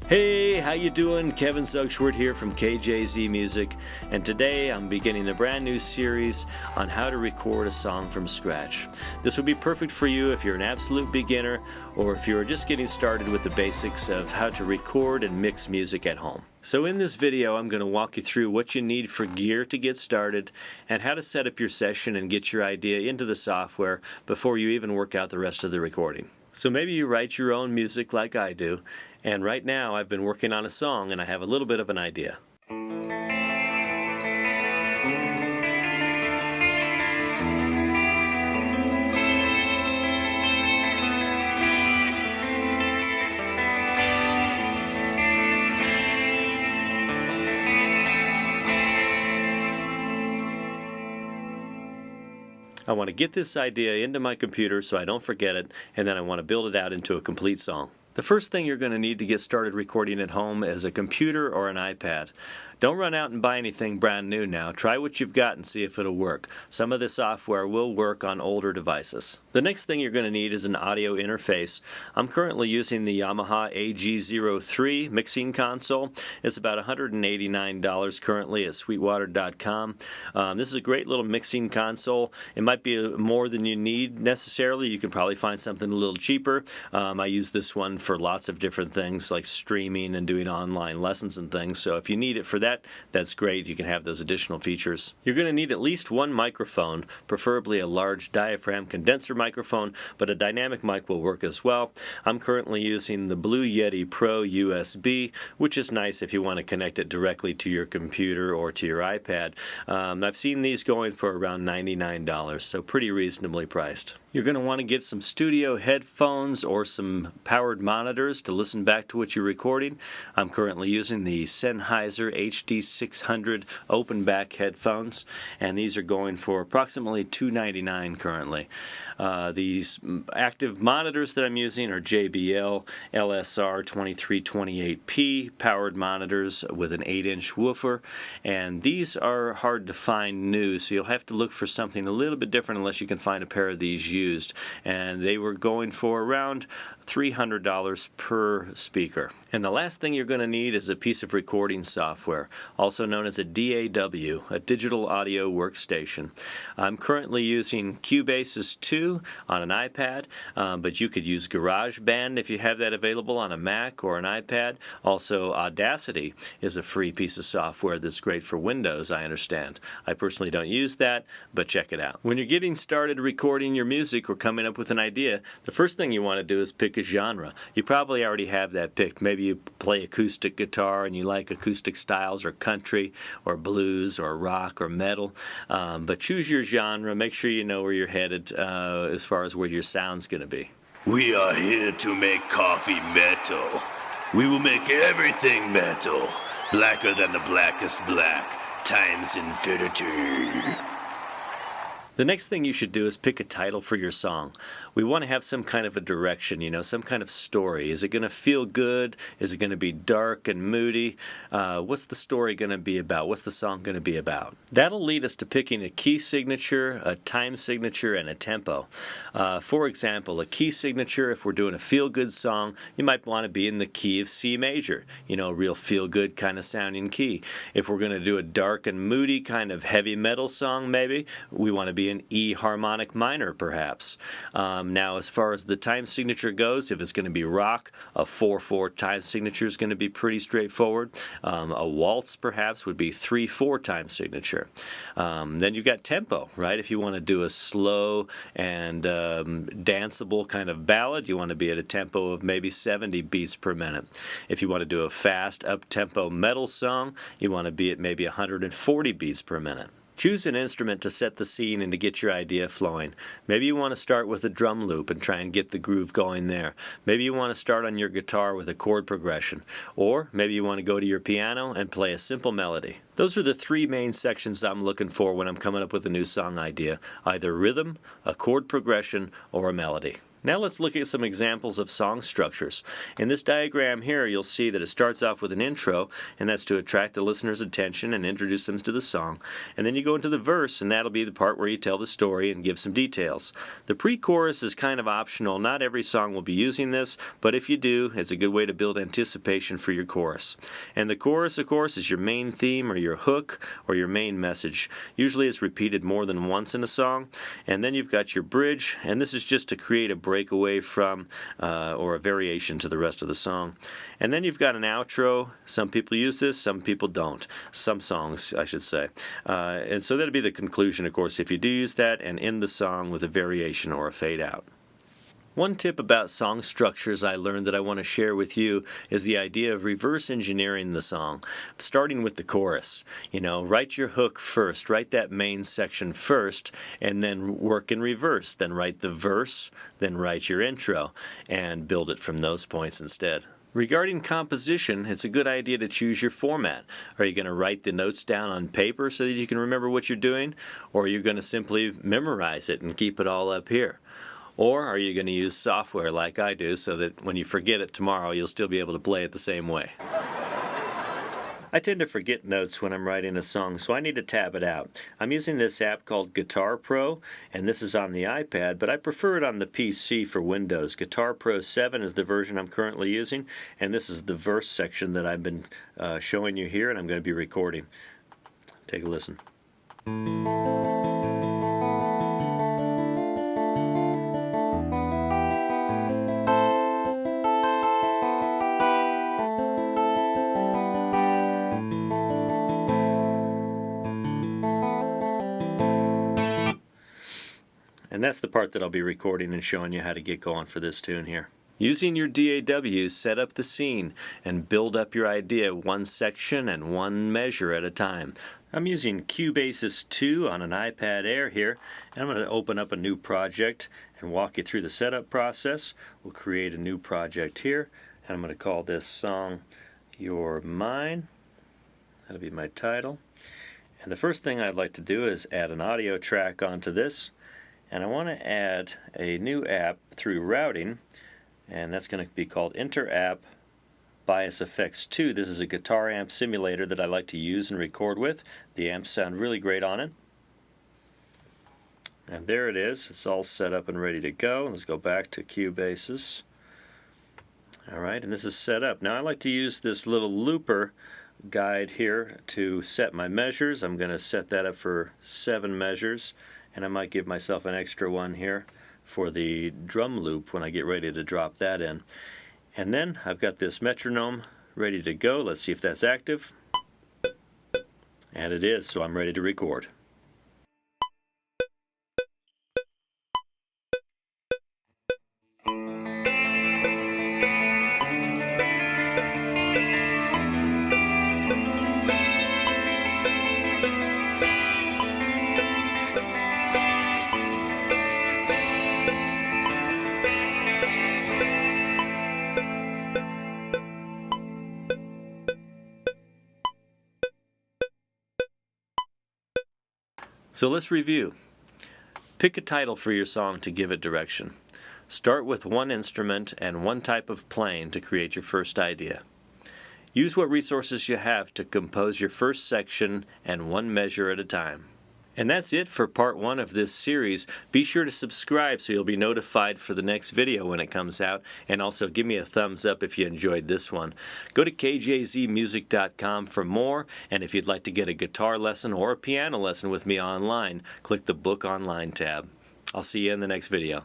Hey, how you doing? Kevin Zugschwert here from KJZ Music, and today I'm beginning a brand new series on how to record a song from scratch. This would be perfect for you if you're an absolute beginner or if you're just getting started with the basics of how to record and mix music at home. So in this video I'm going to walk you through what you need for gear to get started and how to set up your session and get your idea into the software before you even work out the rest of the recording. So maybe you write your own music like I do, and right now I've been working on a song and I have a little bit of an idea. I want to get this idea into my computer so I don't forget it, and then I want to build it out into a complete song. The first thing you're going to need to get started recording at home is a computer or an iPad. Don't run out and buy anything brand new now. Try what you've got and see if it'll work. Some of the software will work on older devices. The next thing you're going to need is an audio interface. I'm currently using the Yamaha AG03 mixing console. It's about $189 currently at sweetwater.com. This is a great little mixing console. It might be more than you need necessarily. You can probably find something a little cheaper. I use this one for lots of different things like streaming and doing online lessons and things. So if you need it for that, that's great. You can have those additional features. You're going to need at least one microphone, preferably a large diaphragm condenser microphone, but a dynamic mic will work as well. I'm currently using the Blue Yeti Pro USB, which is nice if you want to connect it directly to your computer or to your iPad. I've seen these going for around $99, so pretty reasonably priced. You're going to want to get some studio headphones or some powered monitors to listen back to what you're recording. I'm currently using the Sennheiser HD600 open back headphones, and these are going for approximately $299 currently. These active monitors that I'm using are JBL LSR 2328P powered monitors with an 8-inch woofer, and these are hard to find new, so you'll have to look for something a little bit different unless you can find a pair of these used, and they were going for around $300 per speaker. And the last thing you're going to need is a piece of recording software, also known as a DAW, a digital audio workstation. I'm currently using Cubasis 2 on an iPad, but you could use GarageBand if you have that available on a Mac or an iPad. Also, Audacity is a free piece of software that's great for Windows, I understand. I personally don't use that, but check it out. When you're getting started recording your music or coming up with an idea, the first thing you want to do is pick a genre. You probably already have that picked. Maybe you play acoustic guitar and you like acoustic styles or country or blues or rock or metal, but choose your genre. Make sure you know where you're headed as far as where your sound's going to be. We are here to make coffee metal. We will make everything metal, blacker than the blackest black, times infinity. The next thing you should do is pick a title for your song. We want to have some kind of a direction, some kind of story. Is it going to feel good? Is it going to be dark and moody? What's the story going to be about? What's the song going to be about? That'll lead us to picking a key signature, a time signature, and a tempo. For example, a key signature, if we're doing a feel-good song, you might want to be in the key of C major, a real feel-good kind of sounding key. If we're going to do a dark and moody kind of heavy metal song, maybe, we want to be in E harmonic minor, perhaps. Now, as far as the time signature goes, if it's going to be rock, a 4/4 time signature is going to be pretty straightforward. A waltz, perhaps, would be 3/4 time signature. Then you've got tempo, right? If you want to do a slow and danceable kind of ballad, you want to be at a tempo of maybe 70 beats per minute. If you want to do a fast, up-tempo metal song, you want to be at maybe 140 beats per minute. Choose an instrument to set the scene and to get your idea flowing. Maybe you want to start with a drum loop and try and get the groove going there. Maybe you want to start on your guitar with a chord progression. Or maybe you want to go to your piano and play a simple melody. Those are the three main sections I'm looking for when I'm coming up with a new song idea. Either rhythm, a chord progression, or a melody. Now let's look at some examples of song structures. In this diagram here, you'll see that it starts off with an intro, and that's to attract the listener's attention and introduce them to the song. And then you go into the verse, and that'll be the part where you tell the story and give some details. The pre-chorus is kind of optional. Not every song will be using this, but if you do, it's a good way to build anticipation for your chorus. And the chorus, of course, is your main theme or your hook or your main message. Usually it's repeated more than once in a song. And then you've got your bridge, and this is just to create a break away from or a variation to the rest of the song. And then you've got an outro. Some people use this, some people don't. Some songs, I should say. And so that'll be the conclusion, of course, if you do use that, and end the song with a variation or a fade out. One tip about song structures I learned that I want to share with you is the idea of reverse engineering the song, starting with the chorus. You know, write your hook first, write that main section first, and then work in reverse. Then write the verse, then write your intro, and build it from those points instead. Regarding composition, it's a good idea to choose your format. Are you going to write the notes down on paper so that you can remember what you're doing, or are you going to simply memorize it and keep it all up here? Or are you going to use software like I do so that when you forget it tomorrow, you'll still be able to play it the same way? I tend to forget notes when I'm writing a song, so I need to tab it out. I'm using this app called Guitar Pro, and this is on the iPad, but I prefer it on the PC for Windows. Guitar Pro 7 is the version I'm currently using, and this is the verse section that I've been showing you here, and I'm going to be recording. Take a listen. And that's the part that I'll be recording and showing you how to get going for this tune here. Using your DAW, set up the scene and build up your idea one section and one measure at a time. I'm using Cubasis 2 on an iPad Air here, and I'm going to open up a new project and walk you through the setup process. We'll create a new project here, and I'm going to call this song You're Mine. That'll be my title. And the first thing I'd like to do is add an audio track onto this. And I want to add a new app through routing, and that's going to be called Enter App Bias Effects 2. This is a guitar amp simulator that I like to use and record with. The amps sound really great on it. And there it is. It's all set up and ready to go. Let's go back to Cubasis. Alright, and this is set up. Now I like to use this little looper guide here to set my measures. I'm going to set that up for 7 measures. And I might give myself an extra one here for the drum loop when I get ready to drop that in. And then I've got this metronome ready to go. Let's see if that's active. And it is, so I'm ready to record. So let's review. Pick a title for your song to give it direction. Start with one instrument and one type of playing to create your first idea. Use what resources you have to compose your first section and one measure at a time. And that's it for part 1 of this series. Be sure to subscribe so you'll be notified for the next video when it comes out, and also give me a thumbs up if you enjoyed this one. Go to kjzmusic.com for more, and if you'd like to get a guitar lesson or a piano lesson with me online, click the Book Online tab. I'll see you in the next video.